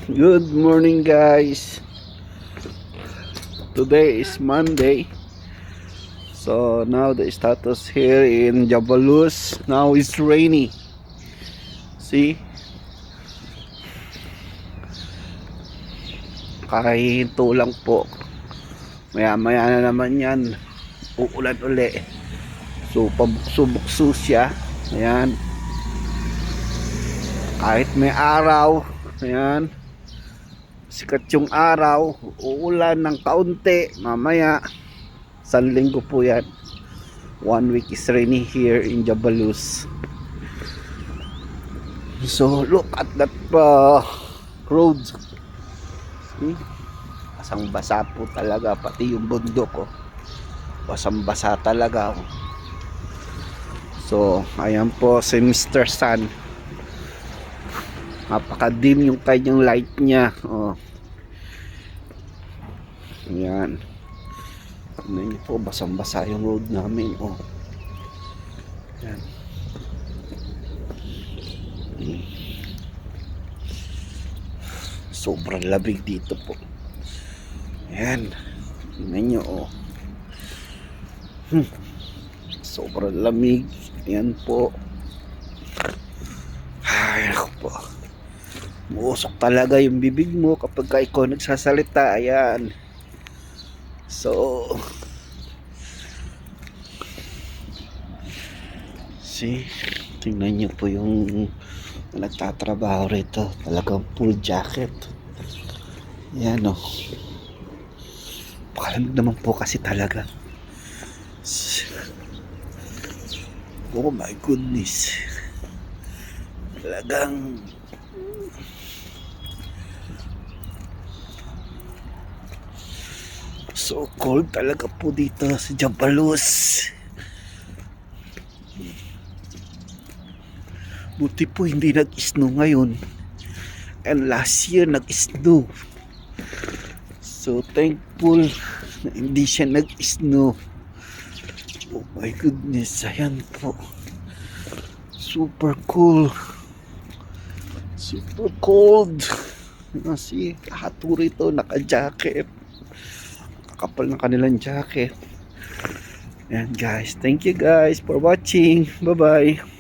Good morning, guys. Today is Monday. So now the status here in Jabalus now is rainy. See? Kahinto lang po. Maya na naman yan. Uulan uli. So pabukso-bukso siya. Ayan. Kahit may araw. Ayan. Sikat yung araw, uulan ng kaunti, mamaya isang linggo po yan. 1 week is rainy here in Jabalus. So look at that road. See? Basang basa po talaga, pati yung bundok oh. Basang basa talaga oh. So ayan po si Mr. Sun. Napaka-dim yung kanyang light niya oh. Ayan. Tignan niyo po, basang-basa yung road namin oh. Ayan. Sobrang labig dito po. Ayan. Tignan niyo oh. Sobrang lamig. Ayan po. Ay, ako po. Muusok talaga yung bibig mo kapag ikaw nagsasalita. Ayan. So see, tingnan nyo po yung nagtatrabaho rito. Talagang full jacket. Ayan o. Pakalamig naman po kasi talaga. Oh my goodness. Talagang so cold talaga po dito sa Jabalus. Buti po hindi nag-snow ngayon. And last year nag-snow. So thankful na hindi siya nag-snow. Oh my goodness. Ayan po. Super cool. Super cold. Kasi kahato rito naka-jacket. Kapal ng kanilang jacket. Ayan guys, thank you guys for watching. Bye bye.